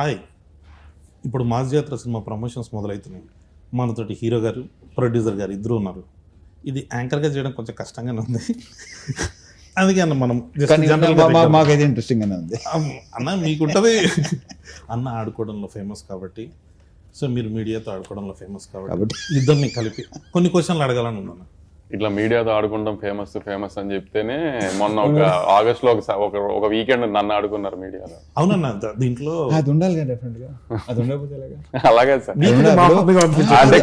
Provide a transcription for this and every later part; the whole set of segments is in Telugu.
హాయ్, ఇప్పుడు మాస్ జాతర సినిమా ప్రమోషన్స్ మొదలవుతున్నాయి. మనతోటి హీరో గారు, ప్రొడ్యూసర్ గారు ఇద్దరు ఉన్నారు. ఇది యాంకర్గా చేయడం కొంచెం కష్టంగానే ఉంది. అందుకే అన్న మనం మాకైతే ఇంట్రెస్టింగ్గానే ఉంది. అన్న మీకుంటుంది అన్న ఆడుకోవడంలో ఫేమస్ కాబట్టి, సో మీరు మీడియాతో ఆడుకోవడంలో ఫేమస్ కాబట్టి ఇద్దరిని కలిపి కొన్ని క్వశ్చన్లు అడగాలని ఉందన్న. ఇట్లా మీడియాతో ఆడుకుంటాం ఫేమస్ అని చెప్తేనే మొన్న ఒక ఆగస్ట్ లో ఒక వీకెండ్ నన్ను ఆడుకున్నారు మీడియాలో. అవునన్న, దీంట్లో అది ఉండాలి కదా, డెఫినెట్ గా. అది ఉండకపోతే అలాగే సార్, అంటే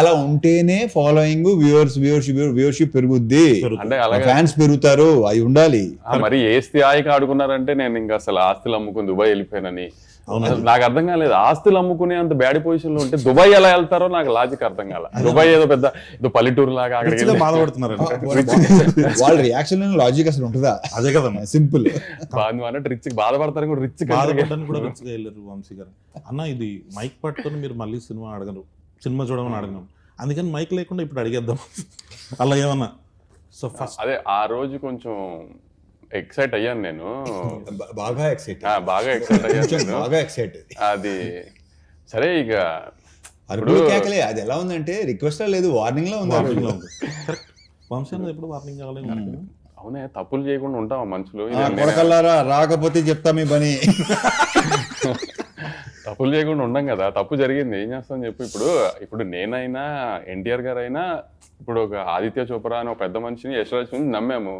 అలా ఉంటేనే ఫాలోయింగ్, వ్యూవర్షిప్ పెరుగుద్ది, అంటే అలాగే ఫ్యాన్స్ పెరుగుతారు, అవి ఉండాలి. మరి ఏ స్థాయికి ఆడుకున్నారంటే నేను ఇంకా అసలు ఆస్తులు అమ్ముకుని దుబాయ్ వెళ్ళిపోయానని. నాకు అర్థం కాలేదు, ఆస్తులు అమ్ముకునే అంత బ్యాడ్ పొజిషన్ లో ఉంటే దుబాయ్ ఎలా వెళ్తారో నాకు లాజిక్ అర్థం కాల. దుబాయ్ ఏదో పెద్ద పల్లెటూరు లాగా అక్కడికి బాధపడుతున్నారు. వాళ్ళ రియాక్షన్ లాజిక్ అసలు ఉంటుందా? అదే కదా సింపుల్. అన్నట్టు రిచ్ బాధపడతారు కూడా, రిచ్ కూడా రిచ్గా వెళ్ళారు వంశీ గారు. అన్న ఇది మైక్ పట్టుకొని మీరు మళ్ళీ సినిమా అడగరు, సినిమా చూడమని అడగను, అందుకని మైక్ లేకుండా ఇప్పుడు అడిగేద్దాం అలా ఏమన్నా. సో ఫస్ట్ అదే ఆ రోజు కొంచెం ఎక్సైట్ అయ్యాను నేను, బాగా ఎక్సైట్ అయ్యాను. అది సరే, ఇక కేకలే. అది ఎలా ఉందంటే రిక్వెస్ట్ లేదు, వార్నింగ్ లో ఉంది. వంశీ అన్నది ఎప్పుడు వార్నింగ్ కావాలి. అవునే, తప్పులు చేయకుండా ఉంటావా మనుషులు? కొడకల్లారా, రాకపోతే చెప్తా మీ పని. తప్పులు చేయకుండా ఉండం కదా, తప్పు జరిగింది ఏం చేస్తాం చెప్పు. ఇప్పుడు నేనైనా ఎన్టీఆర్ గారు అయినా, ఇప్పుడు ఒక ఆదిత్య చోప్రా అని ఒక పెద్ద మనిషిని, యశ్వరాజ్ నమ్మాము.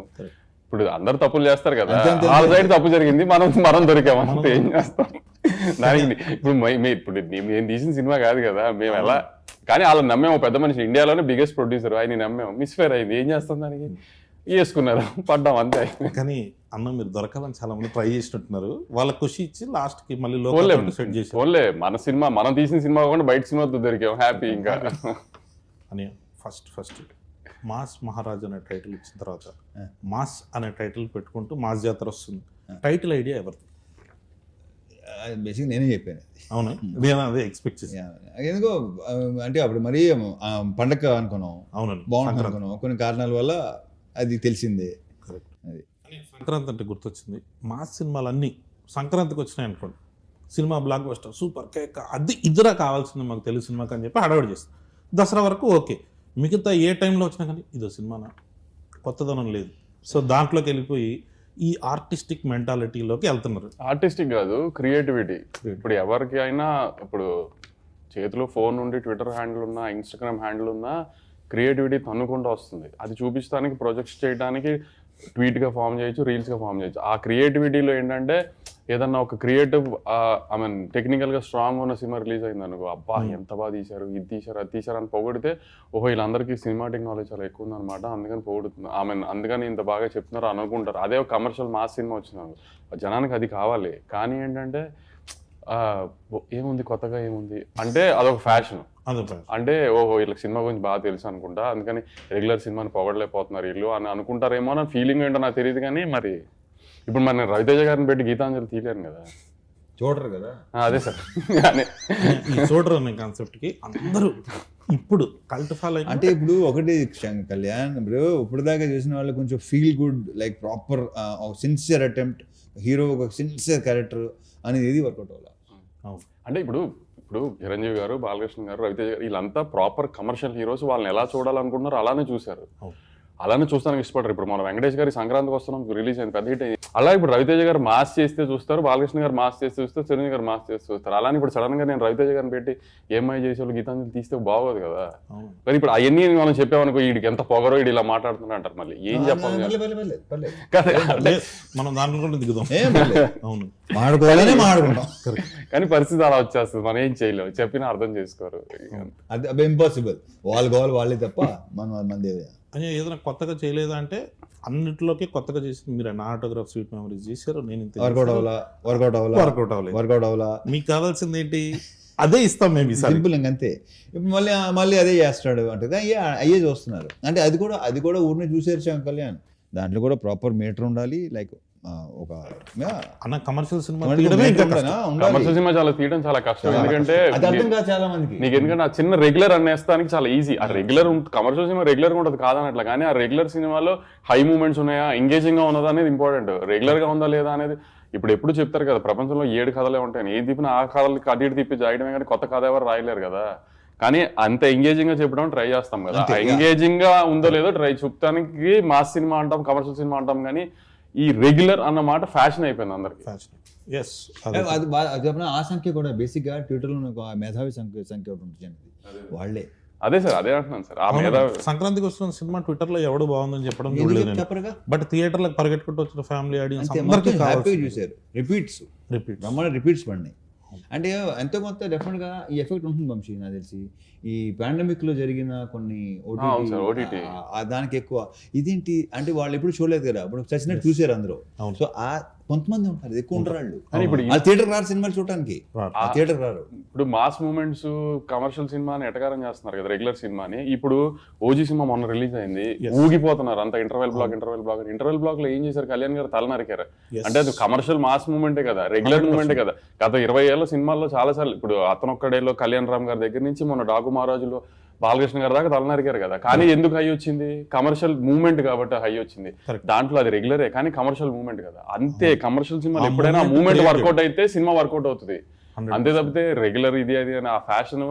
ఇప్పుడు అందరు తప్పులు చేస్తారు కదా, వాళ్ళ సైడ్ తప్పు జరిగింది, మనం దొరికాము, ఏం చేస్తాం దానికి. ఇప్పుడు నేను తీసిన సినిమా కాదు కదా, మేము ఎలా, కానీ వాళ్ళని నమ్మాము. పెద్ద మనిషి, ఇండియాలోనే బిగ్గెస్ట్ ప్రొడ్యూసర్, ఆయన నమ్మాము, మిస్ఫేర్ అయింది, ఏం చేస్తాం దానికి, వేసుకున్నారు, పడ్డాం అంతే. కానీ అన్న మీరు దొరకాలని చాలా మంది ట్రై చేసినట్టున్నారు, వాళ్ళ ఖుషి ఇచ్చి లాస్ట్ కి మళ్ళీ సెట్ చేసి ఓన్లే మన సినిమా, మనం తీసిన సినిమా కాకుండా బయట సినిమాతో దొరికాం, హ్యాపీ. ఇంకా అని ఫస్ట్ మాస్ మహారాజ్ అనే టైటిల్ ఇచ్చిన తర్వాత మాస్ అనే టైటిల్ పెట్టుకుంటూ మాస్ జాతర వస్తుంది. టైటిల్ ఐడియా ఎవరిది? బేసిక్ నేనే చెప్పాను. అవునా, నేను అదే ఎక్స్పెక్ట్ చేశాను. ఎందుకో అంటే అప్పుడు మరీ పండగ అనుకున్నాం, అవునండి బాగుంటుంది అనుకున్నాం, కొన్ని కారణాల వల్ల అది తెలిసిందే. అది సంక్రాంతి అంటే గుర్తొచ్చింది, మాస్ సినిమాలన్నీ సంక్రాంతికి వచ్చినాయి అనుకోండి, cinema block buster super cake, అది ఇద్దరా కావాల్సింది మాకు తెలుగు సినిమాకి అని చెప్పి హడావిడి చేస్తాం. దసరా వరకు ఓకే, మిగతా ఏ టైంలో వచ్చినా కానీ ఇదో సినిమానా, కొత్తదనం లేదు. సో దాంట్లోకి వెళ్ళిపోయి ఈ ఆర్టిస్టిక్ మెంటాలిటీలోకి వెళ్తున్నారు. ఆర్టిస్టిక్ కాదు, క్రియేటివిటీ. ఇప్పుడు ఎవరికి అయినా ఇప్పుడు చేతిలో ఫోన్ ఉండి ట్విట్టర్ హ్యాండిల్ ఉన్నా, ఇన్స్టాగ్రామ్ హ్యాండిల్ ఉన్నా, క్రియేటివిటీ తన్నుకుంటూ వస్తుంది. అది చూపించడానికి, ప్రొజెక్ట్స్ చేయడానికి ట్వీట్గా ఫామ్ చేయొచ్చు, రీల్స్గా ఫామ్ చేయొచ్చు. ఆ క్రియేటివిటీలో ఏంటంటే ఏదన్నా ఒక క్రియేటివ్ ఐ మీన్ టెక్నికల్గా స్ట్రాంగ్ ఉన్న సినిమా రిలీజ్ అయింది అనుకో, అబ్బా ఎంత బాగా తీశారు, ఇది తీశారు, అది తీశారు అని పొగిడితే, ఓహో వీళ్ళందరికీ సినిమాటిక్ నాలెడ్జ్ చాలా ఎక్కువ ఉందన్నమాట, అందుకని పొగుడుతుంది, ఐ మీన్ అందుకని ఇంత బాగా చెప్తున్నారు అనుకుంటారు. అదే ఒక కమర్షియల్ మాస్ సినిమా వచ్చినారు, జనానికి అది కావాలి. కానీ ఏంటంటే ఏముంది కొత్తగా, ఏముంది అంటే అదొక ఫ్యాషన్. అంటే ఓహో వీళ్ళకి సినిమా గురించి బాగా తెలుసు అనుకుంటా, అందుకని రెగ్యులర్ సినిమాని పొగడలేకపోతున్నారు వీళ్ళు అని అనుకుంటారేమో నా ఫీలింగ్ ఏంటో నాకు తెలియదు. కానీ మరి ఇప్పుడు మరి నేను రవితేజ గారిని పెట్టి గీతాంజలి తీయలేను కదా, చూడరు కదా. అదే సార్, చూడరు అనే కాన్సెప్ట్కి అందరూ ఇప్పుడు కల్ట్ ఫాలో. అంటే ఇప్పుడు ఒకటి కళ్యాణ్, ఇప్పుడు ఇప్పుడు దాకా చూసిన వాళ్ళు కొంచెం feel good, like proper sincere attempt, hero ఒక సిన్సియర్ క్యారెక్టర్ అనేది ఏది వర్కౌట్ అవ్వాలి. అంటే ఇప్పుడు చిరంజీవి గారు, బాలకృష్ణ గారు, రవితేజ గారు వీళ్ళంతా ప్రాపర్ కమర్షియల్ హీరోస్, వాళ్ళని ఎలా చూడాలనుకుంటున్నారు అలానే చూశారు, అలానే చూస్తానికి ఇష్టపడరు. ఇప్పుడు మన వెంకటేష్ గారి సంక్రాంతికి వస్తున్నాం రిలీజ్ అయింది, పెద్ద హిట్ అయింది. అలా ఇప్పుడు రవితేజ గారు మాస్ చేస్తే చూస్తారు, బాలకృష్ణ గారు మాస్ చేస్తే చూస్తారు, చిరంజీవి గారు మాస్ చేస్తే చూస్తారు. అలానే ఇప్పుడు సడన్ గా నేను రవితేజ గారిని పెట్టి ఏమై చేసేవాళ్ళు గీతాంజలి తీస్తే బాగోదు కదా. కానీ ఇప్పుడు అవన్నీ మనం చెప్పామనుకో, వీడికి ఎంత పొగరో, వీడు ఇలా మాట్లాడుతున్నా అంటారు, మళ్ళీ ఏం చెప్పాలి మనం దాంట్లో కూడా దిగుదాం. అవును, కానీ పరిస్థితి అలా వచ్చేస్తుంది, మనం ఏం చేయలేము, చెప్పినా అర్థం చేసుకోరు. అది ఇంపాసిబుల్, వాళ్ళు కావాలి వాళ్ళే తప్ప మన అని ఏదైనా కొత్తగా చేయలేదా అంటే అన్నింటిలోకి కొత్తగా చేసింది మీరు. నా ఆటోగ్రాఫ్ స్వీట్ మెమరీస్ చేశారు, నేను వర్కౌట్ అవ్వలా. మీకు కావాల్సింది ఏంటి, అదే ఇస్తాం మేము సింపుల్ అంతే. ఇప్పుడు మళ్ళీ అదే చేస్తాడు అంటే అయ్యే చూస్తున్నారు. అంటే అది కూడా ఊరిని చూసేరు కళ్యాణ్, దాంట్లో కూడా ప్రాపర్ మీటర్ ఉండాలి. లైక్ ఒక అన్న కమర్షియల్ సినిమా చాలా తీయడం చాలా కష్టం, ఎందుకంటే చాలా మందికి నీకు ఎందుకంటే ఆ చిన్న రెగ్యులర్ అనేస్తానికి చాలా ఈజీ. ఆ రెగ్యులర్ కమర్షియల్ సినిమా రెగ్యులర్ గా ఉంటుంది కాదనట్లా, కానీ ఆ రెగ్యులర్ సినిమాలో హై మూమెంట్స్ ఉన్నాయా, ఎంగేజింగ్ గా ఉన్నదా అనేది ఇంపార్టెంట్. రెగ్యులర్ గా ఉందా లేదా అనేది ఇప్పుడు ఎప్పుడు చెప్తారు కదా ప్రపంచంలో 7 కథలే ఉంటాయని, ఏది తిప్పినా ఆ కథలకి అటు ఇటు తిప్పి జాయడమే కానీ కొత్త కథ ఎవరు రాయలేరు కదా. కానీ అంత ఎంగేజింగ్ గా చెప్పడం ట్రై చేస్తాం కదా, ఎంగేజింగ్ గా ఉందో లేదో ట్రై చూపడానికి మాస్ సినిమా అంటాం, కమర్షియల్ సినిమా అంటాం, కానీ ఈ రెగ్యులర్ అన్న మాట ఫ్యాషన్ అయిపోయింది అందరికి. అది ఆ సంఖ్య కూడా బేసిక్ గా ట్విట్టర్ లో మేధావి సంఖ్య ఒకటి ఉంటుంది, వాళ్ళే. అదే సార్, అదే అంటున్నాను సార్. ఆ మీద సంక్రాంతికి వస్తున్న సినిమా ట్విట్టర్ లో ఎవడు బాగుందని చెప్పడం చూడలేదు, బట్ థియేటర్లకు పరిగెట్టుకుంటూ వచ్చిన ఫ్యామిలీ ఆడియన్స్ అందరికీ చూసారు. రిపీట్స్ పడినాయి. అంటే ఎంతో కొంత డెఫినెట్ గా ఈ ఎఫెక్ట్ ఉంటుంది వంశీ, నాకు తెలిసి ఈ పాండమిక్ లో జరిగిన కొన్ని OTT దానికి ఎక్కువ ఇదేంటి అంటే వాళ్ళు ఎప్పుడు చూడలేదు కదా, ఇప్పుడు చచ్చినట్టు చూసారు అందరూ. సో ఆ కొంతమంది ఉంటారు, ఎక్కువ ఉంటారు వాళ్ళు. ఇప్పుడు థియేటర్ రారు సినిమాలు చూడటానికి, థియేటర్ రారు. ఇప్పుడు మాస్ మూమెంట్స్ కమర్షియల్ సినిమాని ఎటకారం చేస్తున్నారు కదా రెగ్యులర్ సినిమాని. ఇప్పుడు ఓజీ సినిమా మొన్న రిలీజ్ అయింది, ఊగిపోతున్నారు అంత ఇంటర్వెల్ బ్లాక్ లో ఏం చేశారు, కళ్యాణ్ గారు తల నరికారు. అంటే అది కమర్షియల్ మాస్ మూమెంటే కదా, రెగ్యులర్ మూమెంటే కదా. గత 20 ఏళ్ళ సినిమాల్లో చాలా సార్లు, ఇప్పుడు అతనొక్కడేలో కళ్యాణ్ రామ్ గారి దగ్గర నుంచి మొన్న డాకు మహారాజులో బాలకృష్ణ గారి దాకా తల నరికారు కదా. కానీ ఎందుకు హై వచ్చింది, కమర్షియల్ మూవ్మెంట్ కాబట్టి హై వచ్చింది. దాంట్లో అది రెగ్యులరే కానీ కమర్షియల్ మూవ్మెంట్ కదా. అంతే, కమర్షియల్ సినిమాలు ఎప్పుడైనా మూవ్మెంట్ వర్కౌట్ అయితే సినిమా వర్కౌట్ అవుతుంది, అంతే తప్పితే రెగ్యులర్ ఇది అది అని ఆ ఫ్యాషన్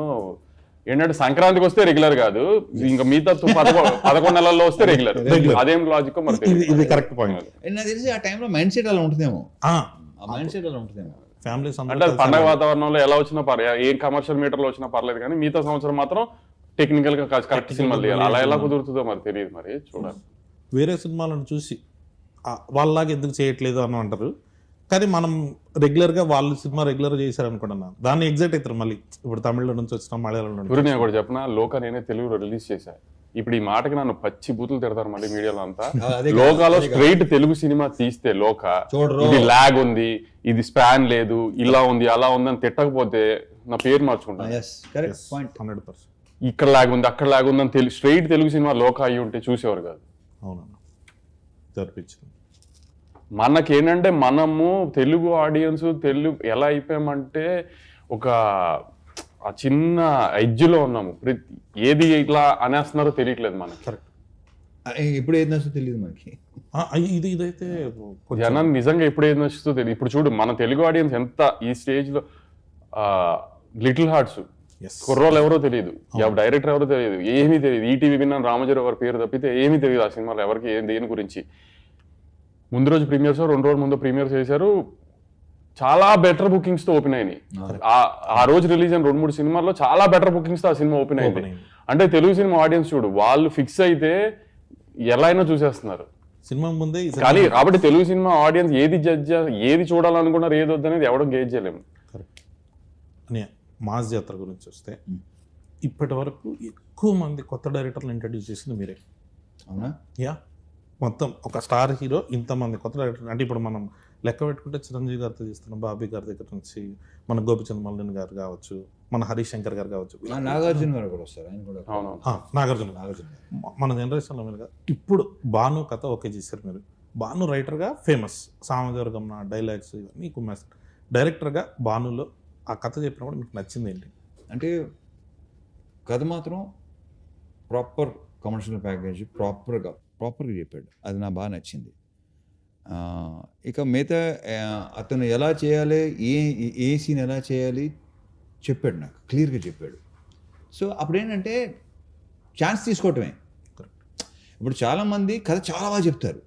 ఏంటంటే సంక్రాంతికి వస్తే రెగ్యులర్ కాదు, ఇంకా మిగతా 11 నెలల్లో వస్తే రెగ్యులర్. అదేం లాజిక్ మరి ఇది కరెక్ట్ పాయింట్. నాకు తెలిసి ఆ టైంలో మైండ్ సెట్ అలా ఉంటుందేమో, మైండ్ సెట్ అలా ఉంటుందేమో. ఫ్యామిలీస్ అంటే పండగ వాతావరణంలో ఎలా వచ్చినా పర్లేదు, ఏ కమర్షియల్ మీటర్ లో వచ్చినా పర్లేదు, కానీ మిగతా సంవత్సరం మాత్రం టెక్నికల్ గా కరెక్ట్ సినిమాలు తీయాలి. అలా ఎలా కుదురుతుందో మరి తెలియదు, మరి చూడాలి. వేరే సినిమాలను చూసి వాళ్ళలాగా ఎందుకు చేయట్లేదు అని అంటారు, కానీ మనం రెగ్యులర్గా వాళ్ళు సినిమా రెగ్యులర్ చేశారు అనుకుంటున్నాను, దాన్ని ఎగ్జైట్ అవుతారు. మళ్ళీ ఇప్పుడు తమిళ నుంచి వచ్చిన మలయాళం నుంచి నేను కూడా చెప్పిన లోక నేనే తెలుగులో రిలీజ్ చేశా. ఇప్పుడు ఈ మాటకి నన్ను పచ్చి బూతులు తిడతారు మళ్ళీ మీడియాలో అంతా. లోకాలో స్ట్రైట్ తెలుగు సినిమా తీస్తే లోక ఇది లాగ్ ఉంది, ఇది స్పాన్ లేదు, ఇలా ఉంది అలా ఉంది అని తిట్టకపోతే నా పేరు మార్చుకుంటాను. 100% ఇక్కడ లాగ్ ఉంది అక్కడ లాగ్ ఉంది అని స్ట్రైట్ తెలుగు సినిమా లోక అయ్యి ఉంటే చూసేవారు కాదు. అవునన్నా జరిపించింది. మనకేంటంటే మనము తెలుగు ఆడియన్స్ తెలుగు ఎలా అయిపోయామంటే ఒక ఆ చిన్న ఎడ్జ్లో ఉన్నాము, ఏది ఇట్లా అనేస్తున్నారో తెలియట్లేదు మనకి. ఇప్పుడు ఏది నచ్చుతో తెలియదు మనకి, ఇదైతే జనాన్ని నిజంగా ఎప్పుడు ఏది నచ్చుతో తెలియదు. ఇప్పుడు చూడు మన తెలుగు ఆడియన్స్ ఎంత ఈ స్టేజ్ లో లిటిల్ హార్ట్స్ కుర్రోళ్ళు ఎవరో తెలియదు, డైరెక్టర్ ఎవరో తెలియదు, ఏమీ తెలియదు. ఈటీవీ విన్నాను రామజీరావు గారి పేరు తప్పితే ఏమీ తెలియదు ఆ సినిమాలో ఎవరికి దేని గురించి. ముందు రోజు ప్రీమియర్స్ 2 రోజుల ముందు ప్రీమియర్స్ చేశారు, చాలా బెటర్ బుకింగ్స్ తో ఓపెన్ అయినాయి. ఆ రోజు రిలీజ్ అయిన 2-3 సినిమాల్లో చాలా బెటర్ బుకింగ్స్ తో ఆ సినిమా ఓపెన్ అయింది. అంటే తెలుగు సినిమా ఆడియన్స్ చూడు వాళ్ళు ఫిక్స్ అయితే ఎలా అయినా చూసేస్తున్నారు సినిమా ముందే. కానీ కాబట్టి తెలుగు సినిమా ఆడియన్స్ ఏది చూడాలనుకున్నారు ఏది వద్దనేది ఎవడో గేజ్ చేయలేము. అని మాస్ జాతర గురించి వస్తే ఇప్పటి వరకు ఎక్కువ మంది కొత్త డైరెక్టర్లు ఇంట్రడ్యూస్ చేసింది మీరే. అవునా? యా, మొత్తం ఒక స్టార్ హీరో ఇంతమంది కొత్త డైరెక్టర్. అంటే ఇప్పుడు మనం లెక్క పెట్టుకుంటే చిరంజీవి గారితో చేస్తున్నాం, బాబీ గారి దగ్గర నుంచి మన గోపిచంద్ మల్లిన్ గారు కావచ్చు, మన హరీష్ శంకర్ గారు కావచ్చు, నాగార్జున గారు కూడా వస్తారు, ఆయన కూడా. నాగార్జున మన జనరేషన్లో మీరు ఇప్పుడు భాను కథ ఓకే చేశారు మీరు. భాను రైటర్గా ఫేమస్, సామజవర్గం డైలాగ్స్ ఇవన్నీ కుమ్మేస్తారు. డైరెక్టర్గా భానులో ఆ కథ చెప్పినప్పుడు మీకు నచ్చింది ఏంటి? అంటే కథ మాత్రం ప్రాపర్ కమర్షియల్ ప్యాకేజ్ ప్రాపర్గా చెప్పాడు, అది నాకు బాగా నచ్చింది. ఇక మిగతా అతను ఎలా చేయాలి, ఏ సీన్ ఎలా చేయాలి చెప్పాడు, నాకు క్లియర్గా చెప్పాడు. సో అప్పుడేంటంటే ఛాన్స్ తీసుకోవటమే. ఇప్పుడు చాలామంది కథ చాలా బాగా చెప్తారు,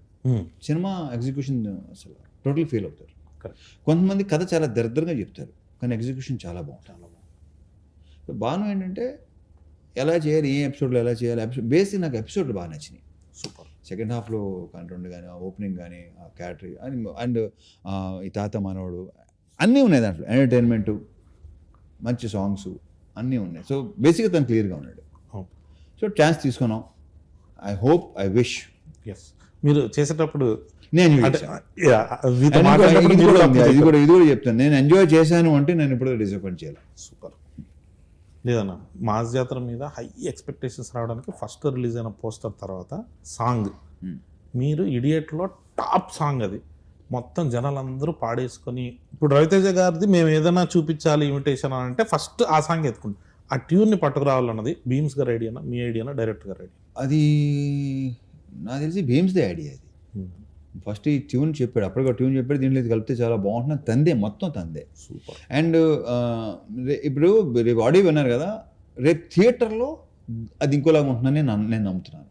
సినిమా ఎగ్జిక్యూషన్ అసలు టోటల్ ఫెయిల్ అవుతారు. కొంతమంది కథ చాలా దరిద్రంగా చెప్తారు కానీ ఎగ్జిక్యూషన్ చాలా బాగుంటుంది. బాను ఏంటంటే ఎలా చేయాలి, ఏ ఎపిసోడ్లో ఎలా చేయాలి, బేసిక్ నాకు ఎపిసోడ్లు బాగా నచ్చినాయి. సూపర్. సెకండ్ హాఫ్లో కంటెంట్ కానీ ఓపెనింగ్ కానీ క్యాటరీ అండ్ ఈ తాత మనోడు అన్నీ ఉన్నాయి దాంట్లో, ఎంటర్టైన్మెంట్ మంచి సాంగ్స్ అన్నీ ఉన్నాయి. సో బేసిక్గా తను క్లియర్గా ఉన్నాడు. సో ఛాన్స్ తీసుకున్నాం. I hope, I wish. Yes, మీరు చేసేటప్పుడు నేను ఇది కూడా చెప్తాను, నేను ఎంజాయ్ చేశాను అంటే నేను ఇప్పుడు డిసప్పాయింట్ చేయాలి. సూపర్. లేదన్నా, మాస్ జాతర మీద హై ఎక్స్పెక్టేషన్స్ రావడానికి ఫస్ట్ రిలీజ్ అయిన పోస్టర్ తర్వాత సాంగ్, మీరు ఇడియట్లో టాప్ సాంగ్ అది, మొత్తం జనాలందరూ పాడేసుకొని, ఇప్పుడు రవితేజ గారిది మేము ఏదైనా చూపించాలి ఇమిటేషన్ అని అంటే ఫస్ట్ ఆ సాంగ్ ఎత్తుకుంటాం. ఆ ట్యూన్ని పట్టుకురావాలన్నది భీమ్స్ గారి ఐడియానా, మీ ఐడియానా, డైరెక్టర్ గారి ఐడియా? అది నాకు తెలిసి భీమ్స్దే ఐడియా. అది ఫస్ట్ ఈ ట్యూన్ చెప్పాడు, అప్పటికి ట్యూన్ చెప్పాడు, దీంట్లో ఇది కలిపితే చాలా బాగుంటుంది, తందే మొత్తం తందే. సూపర్. అండ్ ఇప్పుడు రేపు ఆడియో విన్నారు కదా, రేపు థియేటర్లో అది ఇంకోలాగా ఉంటుందని నేను నమ్ముతున్నాను.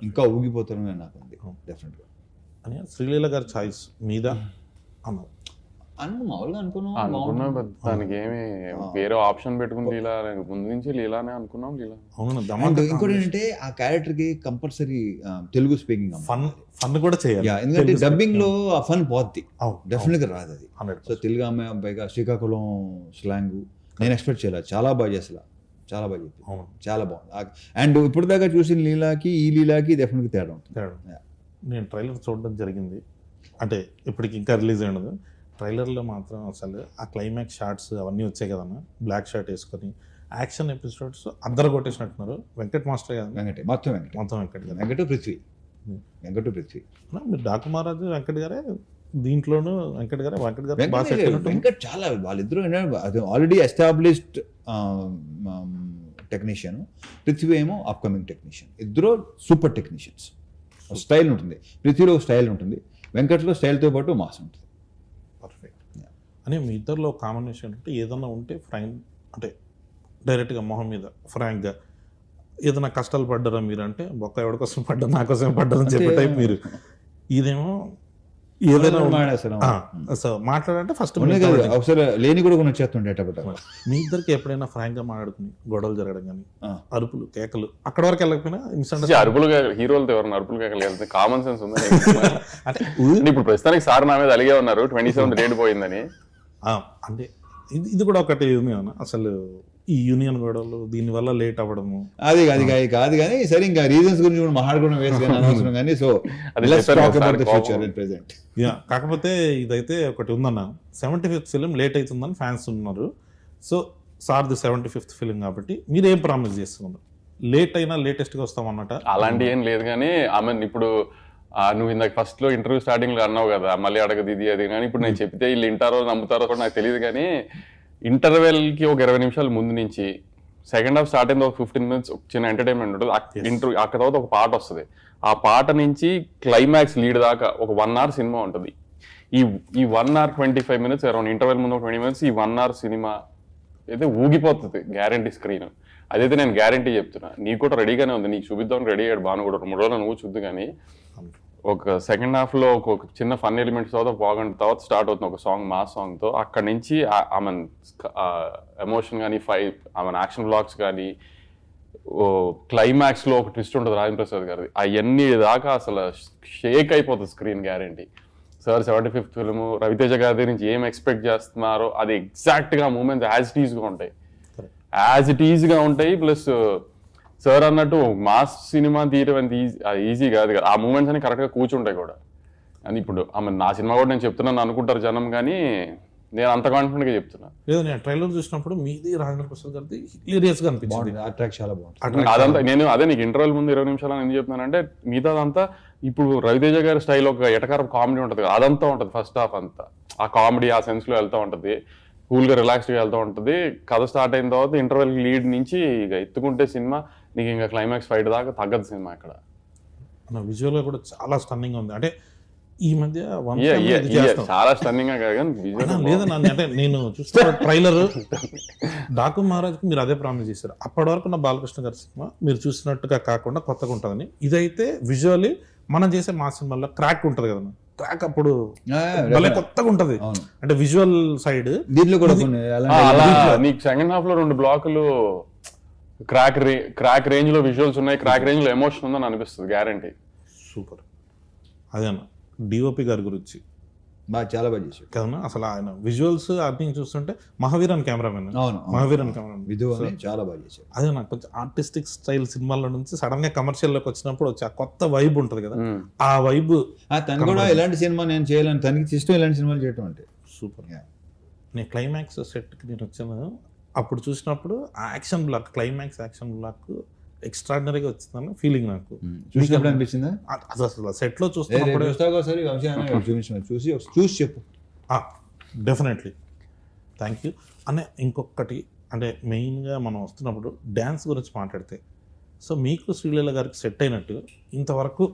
ఇంకా ఊగిపోతారని నాకు ఉంది డెఫినెట్గా. అని శ్రీలీల గారి చాయిస్ మీద అన్నారు మామూలుగా అనుకున్నాం, దానికి ఏమి వేరే ఆప్షన్ పెట్టుకుని లీలా ముందు నుంచి లీలానే అనుకున్నాం. లీలా అవును. ఇంకోటి ఏంటంటే ఆ క్యారెక్టర్కి కంపల్సరీ తెలుగు స్పీకింగ్ ఫన్ కూడా చేయాలి. ఎందుకంటే డబ్బింగ్ లో ఆ ఫన్ పోద్ది, అవును, డెఫినెట్ గా రాదు అది. 100%. సో తెలుగు అమ్మాయి పైగా శ్రీకాకుళం స్లాంగ్ నేను ఎక్స్పెక్ట్ చేయలేదు, చాలా బాగా చేసలా, చాలా బాగా చెప్పి, అవును, చాలా బాగుంది. అండ్ ఇప్పుడు దాకా చూసిన లీలాకి ఈ లీలాకి డెఫినెట్గా తేడా ఉంటుంది. తేడా. నేను ట్రైలర్ చూడడం జరిగింది, అంటే ఇప్పటికి ఇంకా రిలీజ్ అయినది. ట్రైలర్లో మాత్రం అసలు ఆ క్లైమాక్స్ షార్ట్స్ అవన్నీ వచ్చాయి కదన్నా, బ్లాక్ షర్ట్ వేసుకొని యాక్షన్ ఎపిసోడ్స్ అద్దరు కొట్టేసినట్టున్నారు. వెంకట్ మాస్టర్ కదా, మొత్తం వెంకట్ గారు, వెంకట పృథ్వీ మీరు డాకు మహారాజు వెంకట్ గారే దీంట్లోనూ, వెంకట్ గారు బాగా సెట్ అయినట్టు. వెంకట్ చాలా, వాళ్ళిద్దరూ ఆల్రెడీ ఎస్టాబ్లిష్డ్ టెక్నీషియన్, పృథ్వీ ఏమో అప్కమింగ్ టెక్నీషియన్. ఇద్దరు సూపర్ టెక్నీషియన్స్. స్టైల్ ఉంటుంది, పృథ్వీలో స్టైల్ ఉంటుంది, వెంకట్లో స్టైల్తో పాటు మాస్ ఉంటుంది. పర్ఫెక్ట్. అని మీ ఇద్దరిలో కాంబినేషన్ అంటే ఏదన్నా ఉంటే అంటే డైరెక్ట్గా మొహం మీద ఫ్రాంక్గా ఏదైనా కష్టాలు పడ్డారా మీరు అంటే, బొక్క ఎవరి కోసం పడ్డా, నా కోసం పడ్డారని చెప్పే టైప్ మీరు. ఇదేమో ఏదైనా సో మాట్లాడంటే ఫస్ట్ ఒకసారి లేని కూడా కొన్ని వచ్చేస్తుండే. మీ ఇద్దరికి ఎప్పుడైనా ఫ్రాంక్గా మాట్లాడుకుని గొడవలు జరగడం కానీ, అరుపులు కేకలు అక్కడ వరకు వెళ్ళకపోయినా ఇన్స్టెంట్ అరుపులు హీరోలతో ఎవరైనా అరుపులు కేకలు వెళ్తే కామన్ సెన్స్ ఉంది అంటే ఇప్పుడు ప్రస్తుతానికి సార్ నా మీద అలిగే ఉన్నారు 27 డేట్ పోయిందని. అంటే ఇది కూడా ఒకటి ఉంది కదా అసలు, ఈ యూనియన్ గొడవలు దీనివల్ల లేట్ అవ్వడము అది కాదు కానీ సరే, ఇంకా రీజన్స్ గురించి కూడా మాట్లాడుకోవడం వేస్ట్ కానీ అనవసరం కానీ. సో కాకపోతే ఇదైతే ఒకటి ఉందన్న, 75th ఫిలిం లేట్ అవుతుందని ఫ్యాన్స్ ఉన్నారు. సో సార్ది 75th ఫిలిం కాబట్టి మీరు ఏం ప్రామిస్ చేస్తున్నారు? లేట్ అయినా లేటెస్ట్గా వస్తామన్నట అలాంటి ఏం లేదు కానీ, ఆమె ఇప్పుడు నువ్వు ఇందాక ఫస్ట్ లో ఇంటర్వ్యూ స్టార్టింగ్ లో అన్నావు కదా, మళ్ళీ అడగదు ఇది అది, కానీ ఇప్పుడు నేను చెప్తే వీళ్ళు వింటారో నమ్ముతారో కూడా నాకు తెలియదు. కానీ ఇంటర్వెల్ కి ఒక 20 నిమిషాల ముందు నుంచి సెకండ్ హాఫ్ స్టార్ట్ అయింది, ఒక 15 minutes చిన్న ఎంటర్టైన్మెంట్ ఉంటుంది. ఇంటర్వ్యూ అక్కడ తర్వాత ఒక పాట వస్తుంది, ఆ పాట నుంచి క్లైమాక్స్ లీడ్ దాకా ఒక 1 hour సినిమా ఉంటుంది. ఈ 1 hour 25 minutes అరౌండ్, ఇంటర్వెల్ ముందు 20 minutes, ఈ 1 hour సినిమా అయితే ఊగిపోతుంది గ్యారంటీ స్క్రీన్. అదైతే నేను గ్యారంటీ చెప్తున్నా. నీకు కూడా రెడీగానే ఉంది, నీకు చూపిద్దాం రెడీ అయ్యాడు బాను కూడా, 3 రోజులు నువ్వు చూద్దు. కానీ ఒక సెకండ్ హాఫ్ లో ఒక చిన్న ఫన్ ఎలిమెంట్స్ తర్వాత బాగుంటుంది, తర్వాత స్టార్ట్ అవుతుంది ఒక సాంగ్, మా సాంగ్ తో. అక్కడ నుంచి ఆమె ఎమోషన్ కానీ, ఆమె యాక్షన్ బ్లాక్స్ కానీ, క్లైమాక్స్ లో ఒక ట్విస్ట్ ఉంటుంది రాజేంద్ర ప్రసాద్ గారిది, అవన్నీ దాకా అసలు షేక్ అయిపోతుంది screen guarantee. Sir 75th film, Ravi Teja గారి నుంచి ఏం ఎక్స్పెక్ట్ చేస్తున్నారో అది ఎగ్జాక్ట్ గా మూమెంట్స్ యాజ్ ఇట్ ఈజ్ గా ఉంటాయి. ప్లస్ సార్ అన్నట్టు మాస్ సినిమా తీయడం అంత ఈజీ కాదు కదా, ఆ మూమెంట్స్ అని కరెక్ట్ గా కూర్చుంటాయి కూడా. అని ఇప్పుడు నా సినిమా కూడా నేను చెప్తున్నాను అనుకుంటారు జనం, కానీ నేను అంత కాన్ఫిడెంట్ గా చెప్తున్నా. లేదు, నేను ట్రైలర్ చూసినప్పుడు మీది రాజేంద్ర ప్రసాద్ గారిది హిలేరియస్ గా అనిపించింది, చాలా బాగుంది. అదంతా నేను అదే నీకు ఇంటర్వెల్ ముందు 20 నిమిషాలు ఎందుకు చెప్తున్నానంటే, మిగతాదంతా ఇప్పుడు రవితేజ గారి స్టైల్ ఒక ఎటకారం కామెడీ ఉంటుంది కదా, అదంతా ఉంటుంది. ఫస్ట్ హాఫ్ అంతా ఆ కామెడీ ఆ సెన్స్ లో వెళ్తూ ఉంటుంది, కూల్ గా రిలాక్స్డ్ గా వెళ్తూ ఉంటుంది. కథ స్టార్ట్ అయిన తర్వాత ఇంటర్వెల్ లీడ్ నుంచి ఇక ఎత్తుకుంటే సినిమా నీకు ఇంకా క్లైమాక్స్ ఫైట్ దాకా తగ్గదు సినిమా. ఇక్కడ విజువల్ గా కూడా చాలా స్టన్నింగ్ ఉంది. అంటే ఈ మధ్య చాలా స్టన్నింగ్ గా కాదు లేదన్నా, అంటే నేను చూస్తున్న ట్రైలర్ డాకు మహారాజ్కి మీరు అదే ప్రామిస్ చేశారు. అప్పటి వరకు నా బాలకృష్ణ గారి సినిమా మీరు చూసినట్టుగా కాకుండా కొత్తగా ఉంటుందని. ఇదైతే విజువల్లీ మనం చేసే మా సినిమాలో క్రాక్ ఉంటుంది కదన్నా, క్రాక్ అప్పుడు భలే కొత్తగా ఉంటది. అంటే విజువల్ సైడ్ దీంట్లో కూడా నీకు సెకండ్ హాఫ్ లో 2 బ్లాకులు క్రాక్ రేంజ్ లో విజువల్స్ ఉన్నాయి, క్రాక్ రేంజ్ లో ఎమోషన్ ఉందని అనిపిస్తుంది గ్యారంటీ. సూపర్. అదే అన్న డిఓపి గారి గురించి చాలా బాగా చేశాడు కదన్నా. అసలు ఆయన విజువల్స్ అన్ని చూస్తుంటే మహావీరన్ కెమెరామెన్, మహావీరన్ కెమెరామెన్ చాలా బాగా చేశాడు. అదే నాకు కొంచెం ఆర్టిస్టిక్ స్టైల్ సినిమాల నుంచి సడన్ గా కమర్షియల్ లోకి వచ్చినప్పుడు వచ్చి ఆ కొత్త వైబ్ ఉంటది కదా, ఆ వైబ్ తను కూడా ఇలాంటి సినిమా నేను చేయాలని, తనకి ఇష్టం ఇలాంటి సినిమాలు చేయటం అంటే. సూపర్. నేను క్లైమాక్స్ సెట్కి నేను వచ్చాను, అప్పుడు చూసినప్పుడు ఆ action block, climax action block ఎక్స్ట్రాడినరీగా వచ్చిందని ఫీలింగ్ నాకు. చూసినప్పుడు అనిపించిందా? అది అసలు సెట్ లో చూస్తున్నప్పుడు చూసి చెప్పు. డెఫినెట్లీ. థ్యాంక్ యూ అనే. ఇంకొకటి అంటే మెయిన్గా మనం వస్తున్నప్పుడు డ్యాన్స్ గురించి మాట్లాడితే, సో మీకు శ్రీలీల గారికి సెట్ అయినట్టు ఇంతవరకు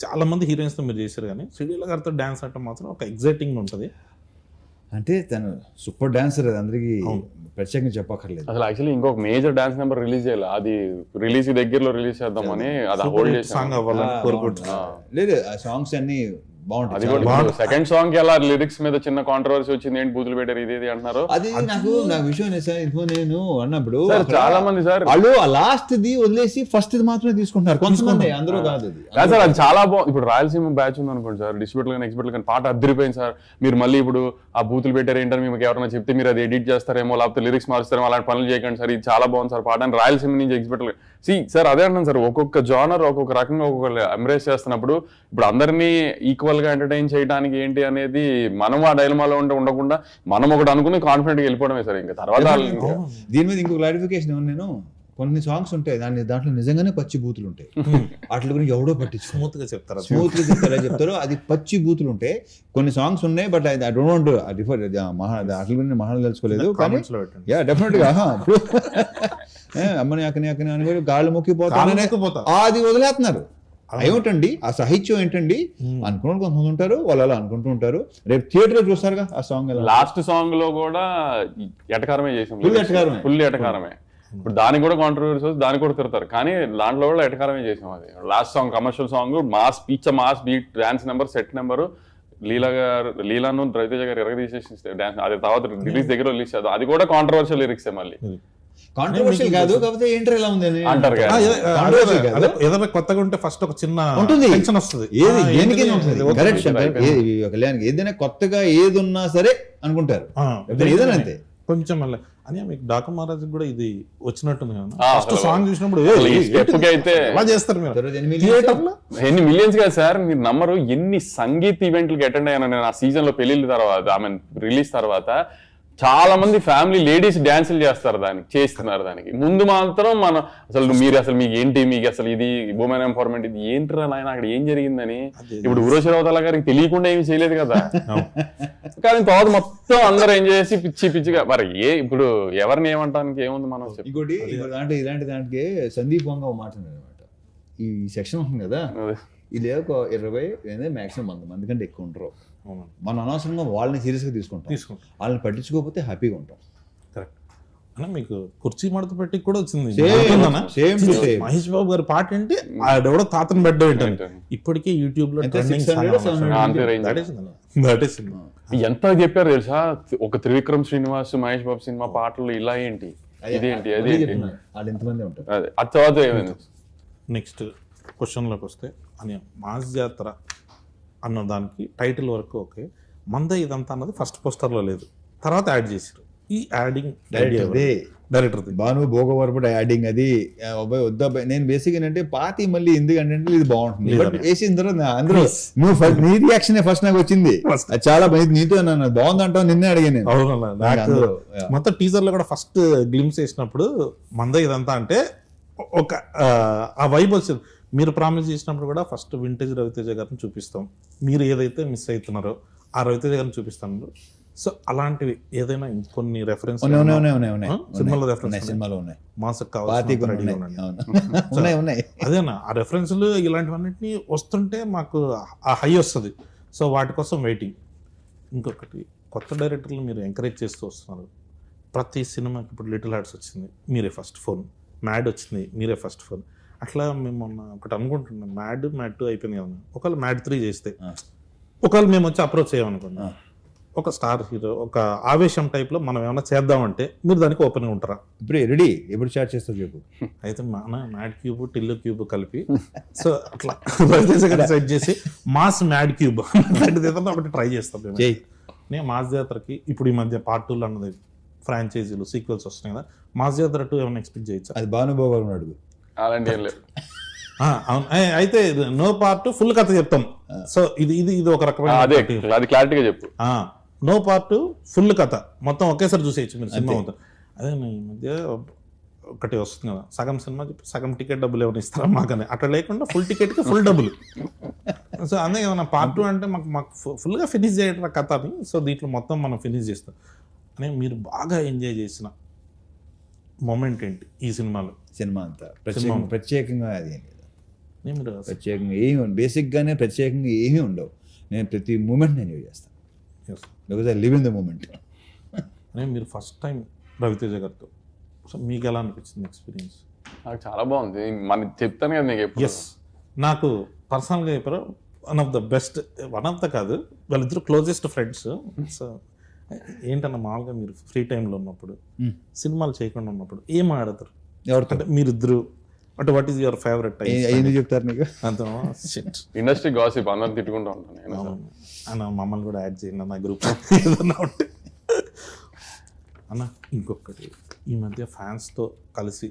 చాలా మంది హీరోయిన్స్తో మీరు చేశారు కానీ శ్రీలీల గారితో డ్యాన్స్ అంటే మాత్రం ఒక ఎగ్జైటింగ్ ఉంటుంది. అంటే తను సూపర్ డాన్సర్, అది అందరికీ ప్రత్యేకంగా చెప్పక్కర్లేదు. అసలు యాక్చువల్లీ ఇంకొక మేజర్ డాన్స్ నెంబర్ రిలీజ్ చేయాలి, అది రిలీజ్ దగ్గరలో రిలీజ్ చేద్దామని అది హోల్డ్ చేసాం. సాంగ్ అవ్వాలని కోరుకుంటున్నాను. లేదు ఆ సాంగ్స్ అన్ని అది బాగుంటాయి. కూడా సెకండ్ సాంగ్ కి అలా లిరిక్స్ మీద చిన్న కాంట్రవర్సీ వచ్చింది, ఏంటి బూతులు పెట్టారు ఇది అంటున్నారు. అది నాకు విషయం నేను అన్నప్పుడు చాలా మంది సార్ వాళ్ళు ఆ లాస్ట్ ది వదిలేసి ఫస్ట్ ఇది మాత్రమే తీసుకుంటున్నారు కొంతమంది, అందరూ కాదు అది. సార్ అది చాలా బాగుంది. ఇప్పుడు రాయలసీమ బ్యాచ్ ఉంది అనుకోండి సార్, డిస్ట్రిబ్యూటర్ కానీ ఎక్స్పర్ట్ కానీ పాట అద్దరిపోయింది సార్. మీరు మళ్ళీ ఇప్పుడు ఆ బూతులు పెట్టారు ఏంటని మీకు ఎవరైనా చెప్తే మీరు అది ఎడిట్ చేస్తారేమో, లేకపోతే లిరిక్స్ మారుస్తారేమో, అలాంటి పనులు చేయకండి సార్, ఇది చాలా బాగుంది సార్ పాట అని రాయలసీమ నుంచి ఎక్స్పర్ట్ సార్ అదే అంటాను సార్. ఒక్కొక్క జానర్ ఒక్కొక్క రకంగా ఒక్కొక్క ఎంబ్రేస్ చేస్తున్నప్పుడు ఇప్పుడు అందరినీ ఈక్వల్ గా ఎంటర్టైన్ చేయడానికి ఏంటి అనేది మనం ఆ డైలమాలో ఉండకుండా మనం ఒకటి అనుకుని కాన్ఫిడెంట్ గా వెళ్ళిపోవడమే సార్. ఇంకా తర్వాత దీని మీద ఇంకో క్లారిఫికేషన్ ఏమన్నా, నేను కొన్ని సాంగ్స్ ఉంటాయి దాంట్లో నిజంగానే పచ్చి బూతులు ఉంటాయి, వాటి గురించి ఎవడో పట్టించు స్మూత్ గా చెప్తారు అది పచ్చి బూతులు ఉంటాయి. కొన్ని సాంగ్స్ ఉన్నాయి but I don't want refer వాటి గురించి మహాన్ తెలుసుకోలేదు కానీ యా డెఫినెట్ గా అమ్మని అక్కని అక్కని అని గాళ్ళు మొక్కిపోతా అది వదిలేస్తున్నారు. ఏమిటండి ఆ సాహిత్యం ఏంటండి అనుకున్న కొంతమంది ఉంటారు, వాళ్ళు అలా అనుకుంటూ ఉంటారు. రేపు థియేటర్ లో చూస్తారుగా ఆ సాంగ్, లాస్ట్ సాంగ్ లో కూడా ఎటకారమే చేసాం, ఫుల్ ఎటకారమే. ఇప్పుడు దానికి కూడా కాంట్రవర్సీ వస్తుంది, దానికి కూడా తిడతారు, కానీ దాంట్లో కూడా ఎటకారమే చేసాం. అది last song commercial song, mass mass beat, dance number, set number, లీలాను రవితేజ గారు ఎరగదీసేసి డాన్స్, అది తర్వాత రిలీజ్ దగ్గర రిలీజ్ చేద్దాం, అది కూడా కాంట్రవర్షియల్ లిరిక్స్ మళ్ళీ. కాంట్రవర్షియల్ కాదు, కాకపోతే ఏంటర్ ఎలా ఉంది అంటారు. ఏదో కొత్తగా ఉంటే ఫస్ట్ ఒక చిన్న ఉంటుంది, టెన్షన్ వస్తుంది. కళ్యాణ్కి ఏదైనా కొత్తగా ఏది ఉన్నా సరే అనుకుంటారు, ఏదైనా అంతే కొంచెం మళ్ళీ అని. మీకు డాకు మహారాజ్ కూడా ఇది వచ్చినట్టుంది కదా, ఫస్ట్ సాంగ్ చూసినప్పుడు అయితే ఎలా చేస్తారు మీరు ఎన్ని మిలియన్స్ కదా సార్, మీరు నమ్మరు ఎన్ని సంగీత్ ఈవెంట్లకి అటెండ్ అయ్యాను నేను ఆ సీజన్ లో పెళ్లిళ్ళ తర్వాత, ఐ మీన్ రిలీజ్ తర్వాత. చాలా మంది ఫ్యామిలీ లేడీస్ డాన్సులు చేస్తారు, చేస్తున్నారు. దానికి ముందు మాత్రం మనం అసలు మీకు ఏంటి, మీకు అసలు ఇది ఉమెన్ ఎంపవర్మెంట్, ఇది ఏంటి ఆయన అక్కడ ఏం జరిగిందని. ఇప్పుడు ఉరోషి రౌతాల గారికి తెలియకుండా ఏమి చేయలేదు కదా, కానీ తర్వాత మొత్తం అందరూ ఏం చేసి పిచ్చిగా మరి ఇప్పుడు ఎవరిని ఏమంటానికి ఏముంది మనం. ఇంకోటి దాంట్లో ఇలాంటి దానికి సందీప్ వంగ మాట్లాడారు అనమాట, ఈ సెక్షన్ ఉంటుంది కదా, ఇది ఒక 20 మాక్సిమం 100 మంది కంటే ఎక్కువ ఉంటారు. మనం అనవసరంగా వాళ్ళని సీరియస్గా తీసుకుంటాం, వాళ్ళని పట్టించుకోకపోతే హ్యాపీగా ఉంటాం. కరెక్ట్ అన్న. మీకు కుర్చీ మడత పెట్టి కూడా వచ్చింది మహేష్ బాబు గారి పాట ఏంటి, ఆడెవడో తాతను బెడ్ ఏంటని ఇప్పటికే యూట్యూబ్ లో ఎంత చెప్పారు తెలుసా. ఒక త్రివిక్రమ్ శ్రీనివాస్, మహేష్ బాబు సినిమా పాటలు ఇలా ఏంటి, ఇదేంటి, అదేంటి, అదే ఆ తర్వాత ఏమైంది. నెక్స్ట్ క్వశ్చన్లోకి వస్తే అని మాస్ జాతర అన్న దానికి టైటిల్ వరకు ఓకే, మంద ఇదంతా అన్నది ఫస్ట్ పోస్టర్లో లేదు, తర్వాత యాడ్ చేశారు. ఈ యాడింగ్ డైరెక్టర్ భాను భోగవరపుడు యాడింగ్ అది వద్దా. నేను బేసిక్ ఏంటంటే పాతి మళ్ళీ ఎందుకంటే ఇది బాగుంటుంది వేసిన తర్వాత అందరూ నీ రియాక్షన్ ఫస్ట్ నాకు వచ్చింది, చాలా నీతో నన్ను బాగుందంటావు నిన్నే అడిగాను నేను. అవునన్నా, మొత్తం టీజర్ లో కూడా ఫస్ట్ గ్లిమ్స్ వేసినప్పుడు మంద ఇదంతా అంటే ఒక ఆ వైబ్ వచ్చింది. మీరు ప్రామిస్ చేసినప్పుడు కూడా ఫస్ట్ వింటేజ్ రవితేజ గారిని చూపిస్తాం, మీరు ఏదైతే మిస్ అవుతున్నారో ఆ రవితేజ గారిని చూపిస్తాను. సో అలాంటివి ఏదైనా కొన్ని రెఫరెన్స్ సినిమాలో ఉన్నాయి, మాసకు కావాలి అదేనా ఆ రెఫరెన్స్లు ఇలాంటివన్నిటిని వస్తుంటే మాకు ఆ హై వస్తుంది. సో వాటి కోసం వెయిటింగ్. ఇంకొకటి కొత్త డైరెక్టర్లు మీరు ఎంకరేజ్ చేస్తూ వస్తున్నారు. ప్రతి సినిమాకి ఇప్పుడు లిటిల్ హార్ట్స్ వచ్చింది, మీరే ఫస్ట్ ఫోన్, మ్యాడ్ వచ్చింది, మీరే ఫస్ట్ ఫోన్. అట్లా మేము మొన్న ఒకటి అనుకుంటున్నాం, మ్యాడ్ 2 అయిపోయింది కదా, ఒకవేళ మ్యాడ్ 3 చేస్తే, ఒకవేళ మేము వచ్చి అప్రోచ్ చేయమనుకున్నాం ఒక స్టార్ హీరో, ఒక ఆవేశం టైప్లో మనం ఏమైనా చేద్దామంటే మీరు దానికి ఓపెన్గా ఉంటారా? ఇప్పుడు రెడీ, ఎప్పుడు స్టార్ట్ చేస్తారు చెప్పు. అయితే మన మ్యాడ్ క్యూబ్, టిల్లు క్యూబ్ కలిపి సో అట్లా సెట్ చేసి మాస్ మ్యాడ్ క్యూబ్ ఒకటి ట్రై చేస్తాం నేను. మాస్ జాతరకి ఇప్పుడు ఈ మధ్య పార్ట్ 2 అన్నది ఫ్రాంచైజీలు సీక్వెల్స్ వస్తున్నాయి కదా, మాస్ జాతర 2 ఏమైనా ఎక్స్పెక్ట్ చేయొచ్చు? అది భానుభోగం అడుగు. అయితే నో పార్ట్ ఫుల్ కథ చెప్తాం. సో ఇది ఇది ఇది ఒక రకమైన క్లారిటీగా చెప్పు. నో పార్ట్ ఫుల్ కథ మొత్తం ఒకేసారి చూసేయచ్చు మీరు సినిమా మొత్తం. అదే ఈ మధ్య ఒకటి వస్తుంది కదా, సగం సినిమా చెప్పి సగం టికెట్ డబ్బులు ఏమైనా ఇస్తారా మాకని, అట్లా లేకుండా ఫుల్ టికెట్కి ఫుల్ డబ్బులు. సో అందుకే ఏమన్నా పార్ట్ 2 అంటే మాకు ఫుల్గా ఫినిష్ చేయడం కథ అని. సో దీంట్లో మొత్తం మనం ఫినిష్ చేస్తాం అని. మీరు బాగా ఎంజాయ్ చేసిన మొమెంట్ ఏంటి ఈ సినిమాలో? సినిమా అంతా ప్రత్యేకంగా అది ఏం లేదు, మీరు ప్రత్యేకంగా ఏమి బేసిక్గానే ప్రత్యేకంగా ఏమీ ఉండవు. నేను ప్రతి మూమెంట్ ఎంజాయ్ చేస్తాను, yes. Because I live in the moment. అనే మీరు ఫస్ట్ టైం రవితేజ గారితో, సో మీకు ఎలా అనిపించింది ఎక్స్పీరియన్స్? నాకు చాలా బాగుంది. మన చెప్తాను కదా నీకు ఎప్పుడు. ఎస్, నాకు పర్సనల్గా చెప్పారు one of the best, one of the కాదు, వాళ్ళిద్దరు క్లోజెస్ట్ ఫ్రెండ్స్. సో ఏంటన్నా మామూలుగా మీరు ఫ్రీ టైంలో ఉన్నప్పుడు, సినిమాలు చేయకుండా ఉన్నప్పుడు ఏం ఆడతారు? ఎవరితో అంటే మీరిద్దరు అంటే what is your favourite time? ఎందుకు చెప్తారు నీకు? అంత షిట్ ఇండస్ట్రీ గాసిప్ అందరం తిట్టుకుంటూ ఉంటాను నేను. అన్న మమ్మల్ని కూడా యాడ్ చేయండి అన్న గ్రూప్ ఏదన్నా ఉంటే. అన్న ఇంకొకటి, ఈ మధ్య ఫ్యాన్స్తో కలిసి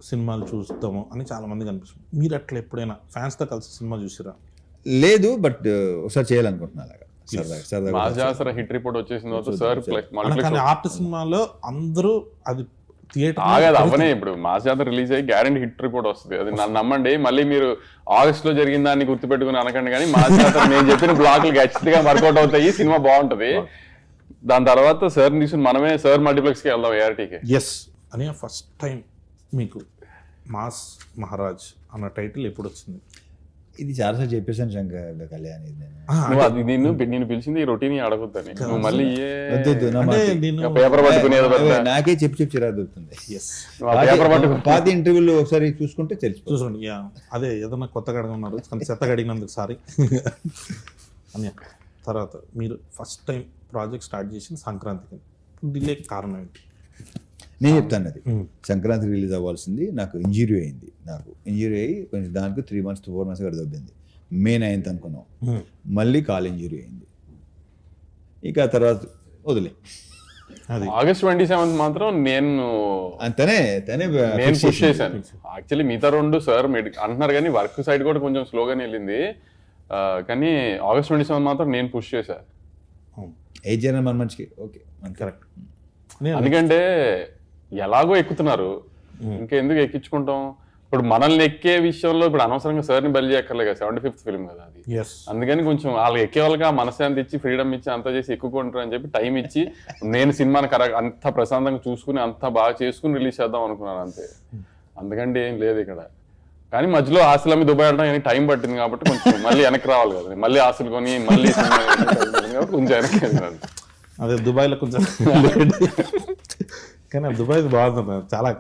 సినిమాలు చూస్తాము అని చాలా మందికి అనిపిస్తుంది. మీరు అట్లా ఎప్పుడైనా ఫ్యాన్స్తో కలిసి సినిమా చూసిరా? లేదు, బట్ ఒకసారి చేయాలనుకుంటున్నా అలాగా, సరదాగా సరదాగా. మా జాసర హిట్ రిపోర్ట్ వచ్చేసిన తర్వాత సార్ కానీ ఆర్ట్ సినిమాలో అందరూ అది థియేటర్ ఆగదు అవనే. ఇప్పుడు మా జాతర రిలీజ్ అయ్యి గ్యారెంటీ హిట్ రిపోర్ట్ వస్తుంది, అది నన్ను నమ్మండి. మళ్ళీ మీరు ఆగస్ట్ లో జరిగిన దాన్ని గుర్తుపెట్టుకుని అనకండి, కానీ మా జాతర నేను చెప్పిన బ్లాక్లు ఖచ్చితంగా వర్కౌట్ అవుతాయి, సినిమా బాగుంటది. దాని తర్వాత సార్ తీసుకుని మనమే సార్ మల్టీప్లెక్స్కి వెళ్దాం ఏఆర్టీకి. ఎస్ అని ఫస్ట్ టైం మీకు మాస్ మహారాజ్ అన్న టైటిల్ ఎప్పుడు వచ్చింది? ఇది చాలాసార్లు చెప్పేసాను శంకర్ కళ్యాణ్, ఇది నేను. నువ్వు అది నేను పిలిచింది ఈ రొటీన్ అడగొద్దని, నువ్వు మళ్ళీ వద్దు, నా మాట. పేపర్ పట్టుకునేది నాకే చెప్పి చిరాకు దొరుకుతుంది. ఎస్, పేపర్ పట్టుకు పాత ఇంటర్వ్యూలు ఒకసారి చూసుకుంటే తెలిసిపోతుంది. చూసుకోండి. యా, అదే ఏదన్నా కొత్తగా అడగన్నారు, కానీ చెత్తగా అడిగినందుకు సారీ అన్య. తర్వాత మీరు ఫస్ట్ టైం ప్రాజెక్ట్ స్టార్ట్ చేసిన సంక్రాంతికి, డిలే కారణం ఏంటి? నేను చెప్తాను. అది సంక్రాంతి రిలీజ్ అవ్వాల్సింది, నాకు ఇంజురీ అయింది. నాకు ఇంజురీ అయ్యి కొంచెం దానికి 3 months to 4 months కూడా దొబ్బింది. May 9th అనుకున్నాం, మళ్ళీ కాల్ ఇంజురీ అయింది. ఇక తర్వాత వదిలే. అది ఆగస్ట్ 27th మాత్రం నేను తనే పుష్ చేశాను. యాక్చువల్లీ మిగతా 2 సార్ అంటున్నారు, కానీ వర్క్ సైడ్ కూడా కొంచెం స్లోగానే వెళ్ళింది. కానీ ఆగస్ట్ 27th మాత్రం నేను పుష్ చేశాను. ఏజ్ అయినా మన మంచికి ఓకే, కరెక్ట్. ఎందుకంటే ఎలాగో ఎక్కుతున్నారు, ఇంకెందుకు ఎక్కించుకుంటాం. ఇప్పుడు మనల్ని ఎక్కే విషయంలో ఇప్పుడు అనవసరంగా సార్ని బలి చేయక్కర్లే కదా, 75th ఫిల్మ్ కదా అది. అందుకని కొంచెం వాళ్ళకి ఎక్కే వాళ్ళకి ఆ మనశ్శాంతి ఇచ్చి, ఫ్రీడమ్ ఇచ్చి, అంతా చేసి ఎక్కుకుంటారు అని చెప్పి టైం ఇచ్చి, నేను సినిమాని అంత ప్రశాంతంగా చూసుకుని అంత బాగా చేసుకుని రిలీజ్ చేద్దాం అనుకున్నాను అంతే. అందుకంటే ఏం లేదు ఇక్కడ. కానీ మధ్యలో ఆశలు అమ్మి దుబాయ్ వెళ్ళడం టైం పట్టింది కాబట్టి కొంచెం మళ్ళీ వెనక్కి రావాలి కదా, మళ్ళీ ఆశలు కొని మళ్ళీ కొంచెం వెనక్కి వెళ్ళాలి. అదే దుబాయ్లో కొంచెం కానీ దుబాయ్ బాగుంటుంది చాలా.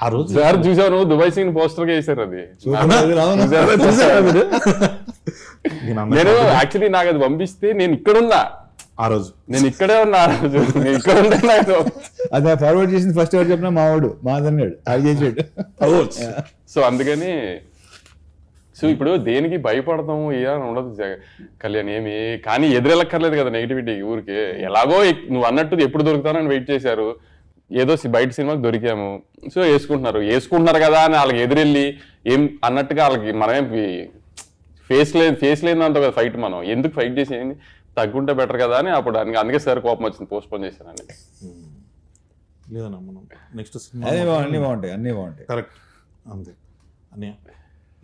ఆ రోజు సార్ చూసాను దుబాయ్ సీన్ పోస్టర్ గా వేసారు, అది నేను యాక్చువల్లీ నాకు అది పంపిస్తే నేను ఇక్కడున్నా ఆ రోజు, నేను ఇక్కడే ఉన్నా ఆ రోజు, నేను ఇక్కడ ఉన్నా. అది ఫార్వర్డ్ చేసింది ఫస్ట్ ఎవరు చెప్పినా మావాడు మాదన్నాడు, అది చేసాడు. సో అందుకని సో ఇప్పుడు దేనికి భయపడతాము ఏదని ఉండదు కళ్యాణ్ ఏమి. కానీ ఎదురెళ్ళక్కర్లేదు కదా నెగిటివిటీ ఊరికే. ఎలాగో నువ్వు అన్నట్టు ఎప్పుడు దొరుకుతానని వెయిట్ చేశారు, ఏదో బయట సినిమాకి దొరికాము, సో వేసుకుంటున్నారు కదా అని వాళ్ళకి ఎదురెళ్ళి ఏం అన్నట్టుగా వాళ్ళకి మనమేం ఫేస్ లేదంత కదా ఫైట్. మనం ఎందుకు ఫైట్ చేసేది, తగ్గుంటే బెటర్ కదా అని అప్పుడు అందుకే సార్ కోపం వచ్చింది, పోస్ట్ పోన్ చేశానండి. లేదన్నా మనం నెక్స్ట్ సినిమా అన్నీ బాగుంటాయి కరెక్ట్ అంతే. అని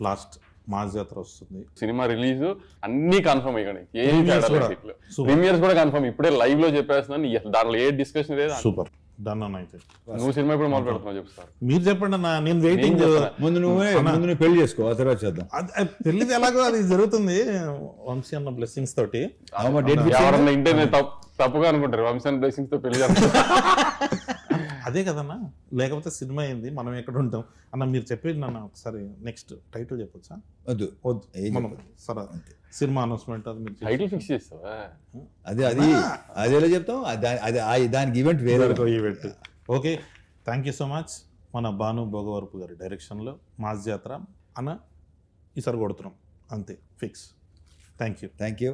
లాస్ట్ మాస్ జాతర వస్తుంది, సినిమా రిలీజ్ అన్ని కన్ఫర్మ్. ఇక్కడ ప్రీమియర్స్ కూడా కన్ఫర్మ్. ఇప్పుడే లైవ్ లో చెప్పేస్తున్నాను, దాంట్లో ఏ డిస్కషన్ లేదు. సూపర్ డన్ అన్న. అయితే నువ్వు సినిమా ఇప్పుడు మొదలు పెడుతున్నావు చెప్తారు, మీరు చెప్పండి అన్న, నేను వెయిటింగ్. ముందు నువ్వు పెళ్లి చేసుకో, ఆ తర్వాత చేద్దాం. పెళ్లిది ఎలాగో అది జరుగుతుంది వంశీ అన్న బ్లెస్సింగ్స్ తోటి. ఎవరన్నా ఇంటర్నెట్ తప్పుగా అనుకుంటారు వంశీ బ్లెస్సింగ్స్ తో పెళ్లి చేస్తారు. అదే కదన్నా, లేకపోతే సినిమా అయింది మనం ఎక్కడ ఉంటాం అన్న. మీరు చెప్పేది నన్న ఒకసారి నెక్స్ట్ టైటిల్ చెప్పొచ్చా? వద్దు మనం సరే సినిమా అనౌన్స్మెంట్ అది మీరు టైటిల్ ఫిక్స్ చేస్తావా? అదేలా చెప్తాం, దానికి ఈవెంట్ వేరే event. Okay, thank you so much. మన భాను భోగవరపు గారి డైరెక్షన్లో మాస్ జాతర అన్న ఈసారి కొడుతున్నాం అంతే, ఫిక్స్. Thank you.